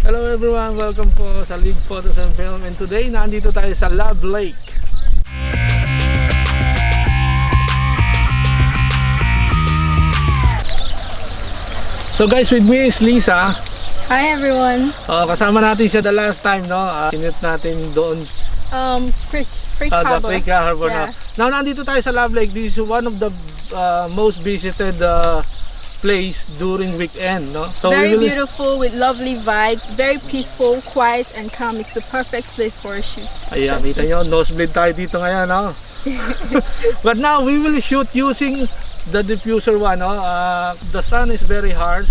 Hello everyone, welcome po sa Live Photos and Film, and today nandito tayo sa Love Lake. So guys, with me is Lisa. Hi everyone. Kasama natin siya the last time, no? Sinit natin doon Creek the Harbor. Creek Harbor. Yeah. Now nandito tayo sa Love Lake. This is one of the most visited place during weekend, no? So Very beautiful with lovely vibes, very peaceful, quiet and calm. It's the perfect place for a shoot. Ayan, kita nyo, nosebleed tayo dito ngayon, no? But now we will shoot using the diffuser one, no? The sun is very harsh.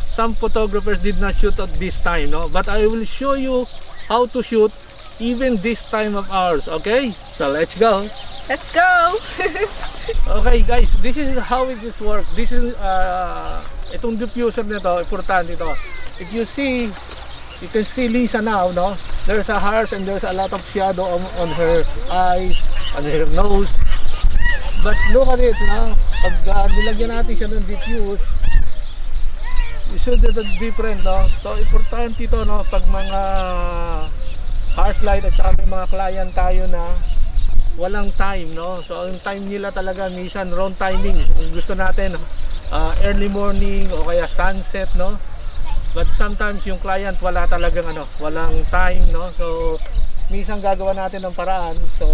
Some photographers did not shoot at this time, no? But I will show you how to shoot even this time of ours, okay? So let's go. Let's go. Okay guys, this is how it just works. This is itong diffuser nito, importante ito. If you see, you can see Lisa now, no? There's a harsh and there's a lot of shadow on her eyes, on her nose. But look at it, no? Pag nilagyan natin siya ng diffuse, you should do the different, no? So importante ito, no? Pag mga harsh light at saka may mga client tayo na walang time, no? So ang time nila talaga minsan wrong timing. Kung gusto natin early morning o kaya sunset, no? But sometimes yung client wala talagang walang time, no? So minsan gagawa natin ng paraan. So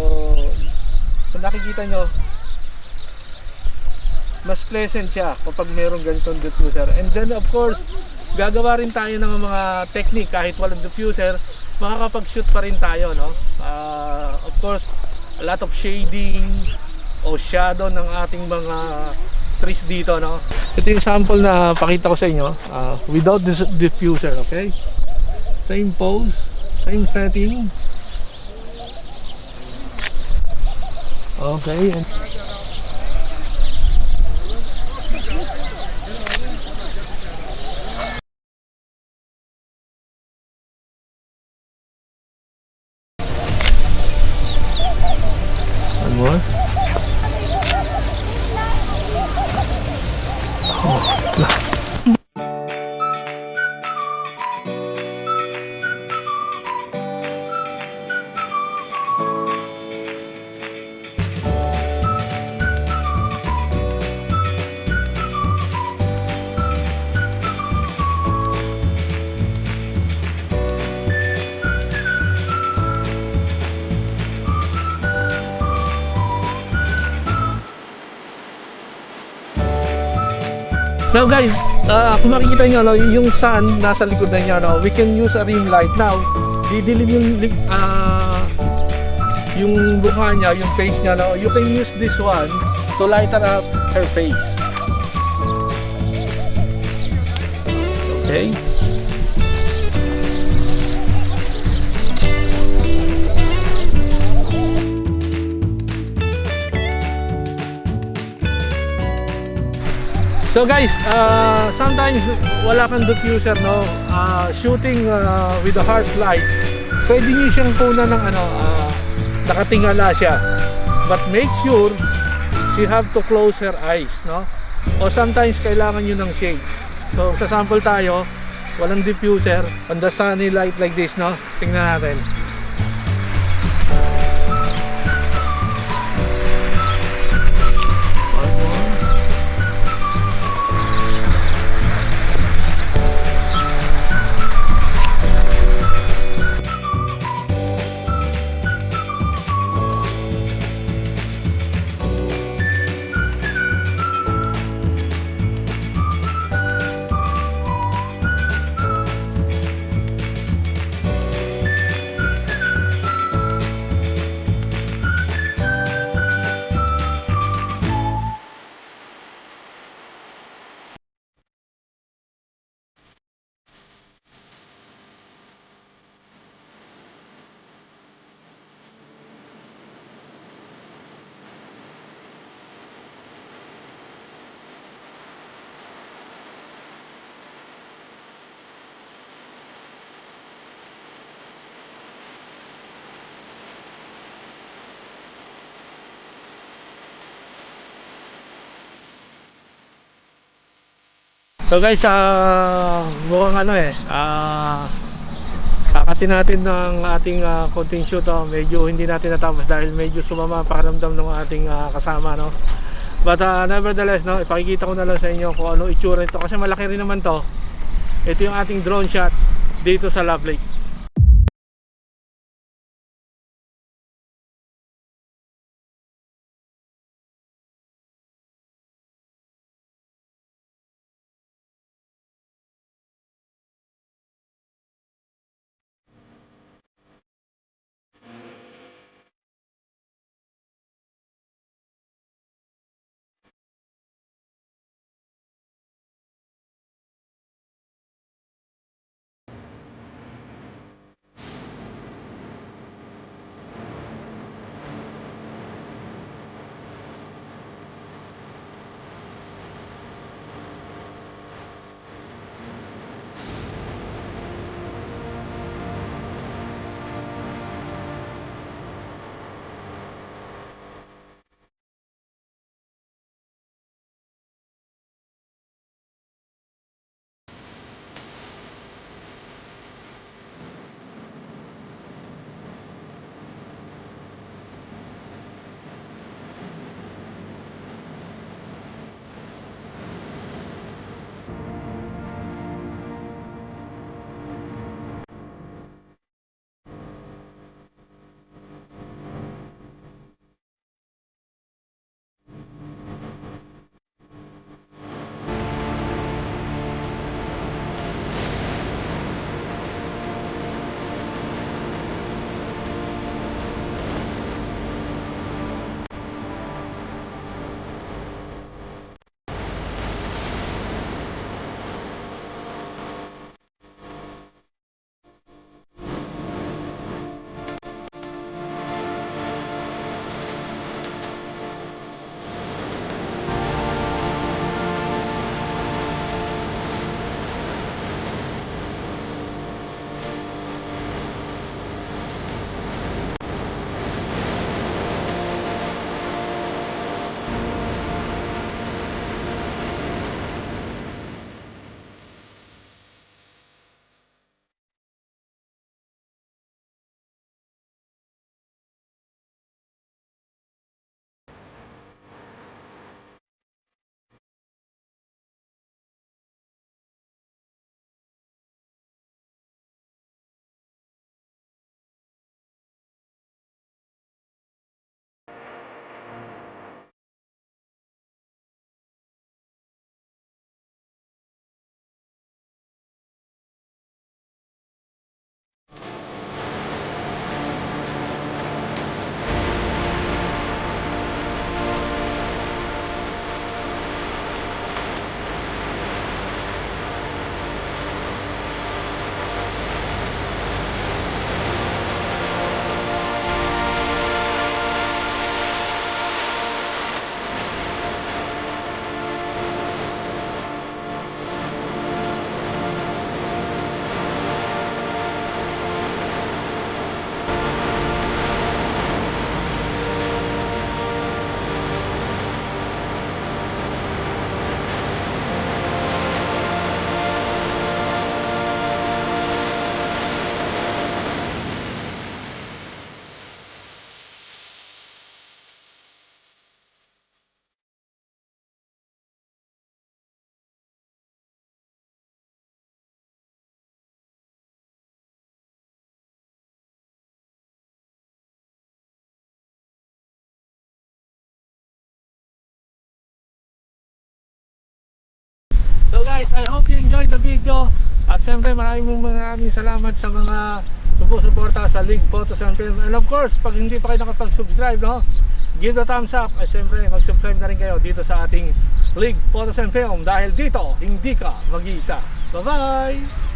kung nakikita nyo, mas pleasant siya kapag merong ganitong diffuser. And then of course, gagawa rin tayo ng mga technique kahit walang diffuser, makakapag-shoot pa rin tayo, no? Of course, a lot of shading o shadow ng ating mga trees dito, no? Ito yung sample na pakita ko sa inyo without this diffuser, okay? Same pose, same setting. Okay. More. Now guys, kung makikita nyo, yung sun nasa likod na niya, we can use a rim light. Now, didilim yung mukha niya, yung face niya. You can use this one to lighten up her face. Okay. So guys, sometimes wala kang diffuser, no? Shooting with a harsh light, pwede nyo siyang kunan ng nakatingala siya. But make sure you have to close her eyes, no? O sometimes kailangan nyo ng shade. So sa sample tayo, walang diffuser, on the sunny light like this, no? Tingnan natin. So guys, mukhang Kakatin natin ng ating konting shoot. Medyo hindi natin natapos dahil medyo sumama ang pakiramdam ng ating kasama, no? But nevertheless, no, ipakikita ko na lang sa inyo kung ano itsura nito kasi malaki rin naman to. Ito yung ating drone shot dito sa Love Lake. So guys, I hope you enjoyed the video. At siyempre maraming salamat sa mga sumusuporta sa League Photos and Film. And of course, pag hindi pa kayo nakapag-subscribe, no, give the thumbs up. At siyempre mag-subscribe na rin kayo dito sa ating League Photos and Film. Dahil dito, hindi ka mag-iisa. Bye bye!